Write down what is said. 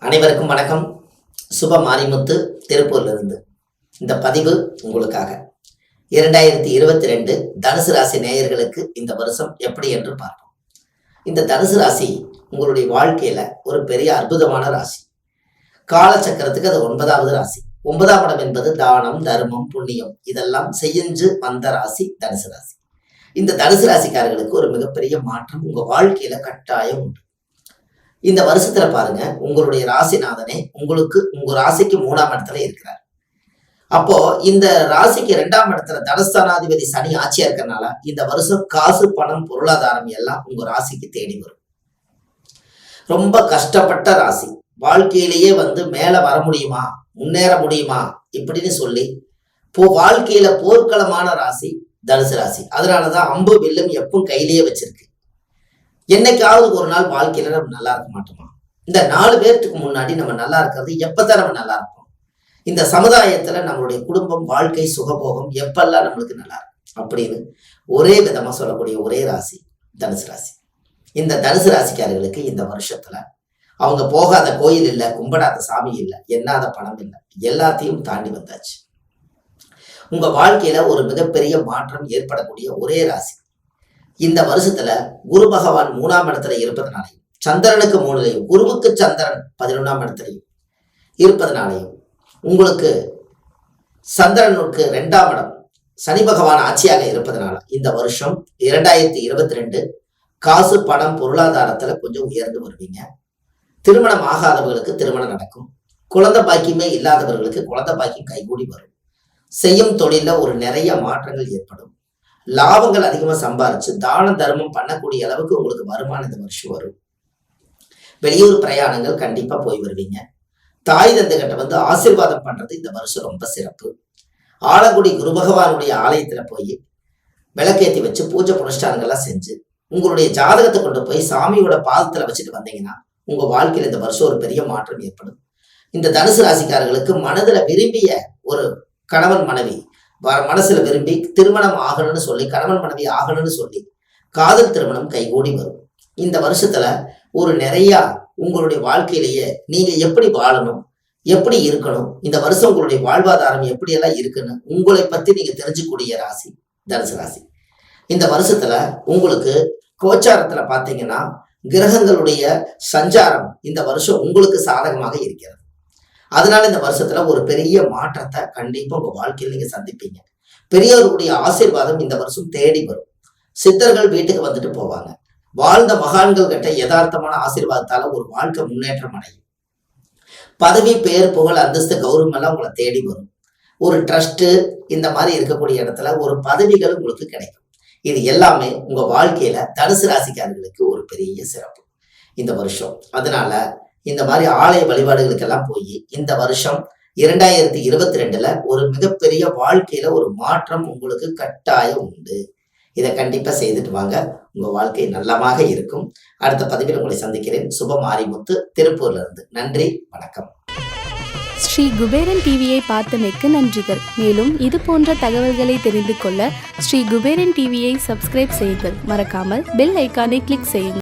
அனைவருக்கும் வணக்கம். சுப மாரிமுத்து திருப்பூர்லிருந்து இந்த பதிவு உங்களுக்காக. 2022 தனுசு ராசி நேயர்களுக்கு இந்த வருஷம் எப்படி என்று பார்ப்போம். இந்த தனுசு ராசி உங்களுடைய வாழ்க்கையில ஒரு பெரிய அற்புதமான ராசி. காலச்சக்கரத்துக்கு அது 9வது ராசி. 9ஆம் இடம் என்பது தானம், தர்மம், புண்ணியம் இதெல்லாம் செஞ்சு வந்த ராசி தனுசு ராசி. இந்த தனுசு ராசிக்காரர்களுக்கு ஒரு மிகப்பெரிய மாற்றம் உங்க வாழ்க்கையில கட்டாயம் உண்டு. இந்த வருஷத்துல பாருங்க, உங்களுடைய ராசிநாதனே உங்க ராசிக்கு 3ஆம் இடத்துல இருக்கிறார். அப்போ இந்த ராசிக்கு 2ஆம் இடத்துல தனஸ்தானாதிபதி சனி ஆட்சியா இருக்கிறதுனால இந்த வருஷம் காசு, பணம், பொருளாதாரம் எல்லாம் உங்க ராசிக்கு தேடி வரும். ரொம்ப கஷ்டப்பட்ட ராசி, வாழ்க்கையிலேயே மேல வர முடியுமா, முன்னேற முடியுமா இப்படின்னு சொல்லி வாழ்க்கையில போர்க்களமான ராசி தனுசு ராசி. அதனாலதான் அம்பு வில்லும் எப்பவும் கையிலேயே வச்சிருக்கு. என்னைக்காவது ஒரு நாள் வாழ்க்கையில நம்ம நல்லா இருக்க மாட்டோமா? இந்த 4 பேர்த்துக்கு முன்னாடி நம்ம நல்லா இருக்கிறது எப்பதான் நம்ம நல்லா இருப்போம்? இந்த சமுதாயத்துல நம்மளுடைய குடும்பம், வாழ்க்கை, சுகபோகம் எப்பெல்லாம் நம்மளுக்கு நல்லா இருக்கும் அப்படின்னு ஒரே விதமா சொல்லக்கூடிய ஒரே ராசி தனுசு ராசி. இந்த தனுசு ராசிக்காரர்களுக்கு இந்த வருஷத்துல அவங்க போகாத கோயில் இல்லை, கும்பிடாத சாமி இல்லை, எண்ணாத பணம் இல்லை, எல்லாத்தையும் தாண்டி வந்தாச்சு. உங்க வாழ்க்கையில ஒரு மிகப்பெரிய மாற்றம் ஏற்படக்கூடிய ஒரே ராசி. இந்த வருஷத்துல குரு பகவான் 3ஆம் இடத்துல இருப்பதனாலையும், சந்திரனுக்கு 3லையும், குருவுக்கு சந்திரன் 11ஆம் இடத்துலையும் இருப்பதனாலையும், உங்களுக்கு சந்திரனுக்கு 2ஆம் இடம் சனி பகவான் ஆட்சியாக இருப்பதனால இந்த வருஷம் 2022 காசு, பணம், பொருளாதாரத்துல கொஞ்சம் உயர்ந்து வருவீங்க. திருமணம் ஆகாதவர்களுக்கு திருமணம் நடக்கும். குழந்தை பாக்கியமே இல்லாதவர்களுக்கு குழந்தை பாக்கியம் கைகூடி வரும். செய்யும் தொழில ஒரு நிறைய மாற்றங்கள் ஏற்படும். லாபங்கள் அதிகமா சம்பாரிச்சு தான தர்மம் பண்ணக்கூடிய அளவுக்கு உங்களுக்கு வருமானம் இந்த வருஷம் வரும். வெளியூர் பிரயாணங்கள் கண்டிப்பா போய் வருவீங்க. தாய் தந்தைகிட்ட ஆசீர்வாதம் பண்றது இந்த வருஷம் ரொம்ப சிறப்பு. ஆலங்குடி குரு பகவானுடைய ஆலயத்துல போய் விளக்கேற்றி வச்சு பூஜை புனஸ்டானங்கள்லாம் செஞ்சு உங்களுடைய ஜாதகத்தை கொண்டு போய் சாமியோட பாதத்துல வச்சுட்டு வந்தீங்கன்னா உங்க வாழ்க்கையில இந்த வருஷம் ஒரு பெரிய மாற்றம் ஏற்படும். இந்த தனுசு ராசிக்காரர்களுக்கு மனதுல விரும்பிய ஒரு கணவன் மனைவி மனசுல விரும்பி திருமணம் ஆகணும்னு சொல்லி, கணவன் மனைவி ஆகணும்னு சொல்லி காதல் திருமணம் கைகூடி வரும். இந்த வருஷத்துல ஒரு நிறைய உங்களுடைய வாழ்க்கையிலேயே நீங்க எப்படி வாழணும், எப்படி இருக்கணும், இந்த வருஷம் உங்களுடைய வாழ்வாதாரம் எப்படி எல்லாம் இருக்குன்னு உங்களை பத்தி நீங்க தெரிஞ்சுக்கூடிய ராசி தனுசு ராசி. இந்த வருஷத்துல உங்களுக்கு கோச்சாரத்துல பாத்தீங்கன்னா கிரகங்களுடைய சஞ்சாரம் இந்த வருஷம் உங்களுக்கு சாதகமாக இருக்கிறது. அதனால இந்த வருஷத்துல ஒரு பெரிய மாற்றத்தை கண்டிப்பா உங்க வாழ்க்கையில் நீங்க சந்திப்பீங்க. பெரியவர்களுடைய ஆசீர்வாதம் இந்த வருஷம் தேடி வரும். சித்தர்கள் வீட்டுக்கு வந்துட்டு போவாங்க. வாழ்ந்த மகான்கள் கிட்ட யதார்த்தமான ஆசீர்வாதத்தால ஒரு வாழ்க்கை முன்னேற்றம் அடையும். பதவி, பேர், புகழ், அந்தஸ்து, கௌரவம் எல்லாம் உங்களை தேடி வரும். ஒரு ட்ரஸ்ட் இந்த மாதிரி இருக்கக்கூடிய இடத்துல ஒரு பதவிகள் உங்களுக்கு கிடைக்கும். இது எல்லாமே உங்க வாழ்க்கையில தனுசு ராசிக்காரர்களுக்கு ஒரு பெரிய சிறப்பு இந்த வருஷம். அதனால இந்த மாதிரி ஆலய வழிபாடுகளுக்கெல்லாம் போய் இந்த வருஷம் 2022 ஒரு மிகப்பெரிய வாழ்க்கையில ஒரு மாற்றம் உங்களுக்கு கட்டாயம் உண்டு. இதை கண்டிப்பா செய்துட்டு வாங்க. உங்க வாழ்க்கை நல்லமாக இருக்கும். அடுத்த பதிவில் உங்களை சந்திக்கிறேன். சுப மாரிமுத்து திருப்பூர்ல இருந்து. நன்றி, வணக்கம். ஸ்ரீ குபேரன் டிவியை பார்த்தமைக்கு நன்றிகள். மேலும் இது போன்ற தகவல்களை தெரிந்து கொள்ள ஸ்ரீ குபேரன் டிவியை சப்ஸ்கிரைப் செய்யுங்கள். மறக்காமல் பெல் ஐக்கானை கிளிக் செய்யுங்கள்.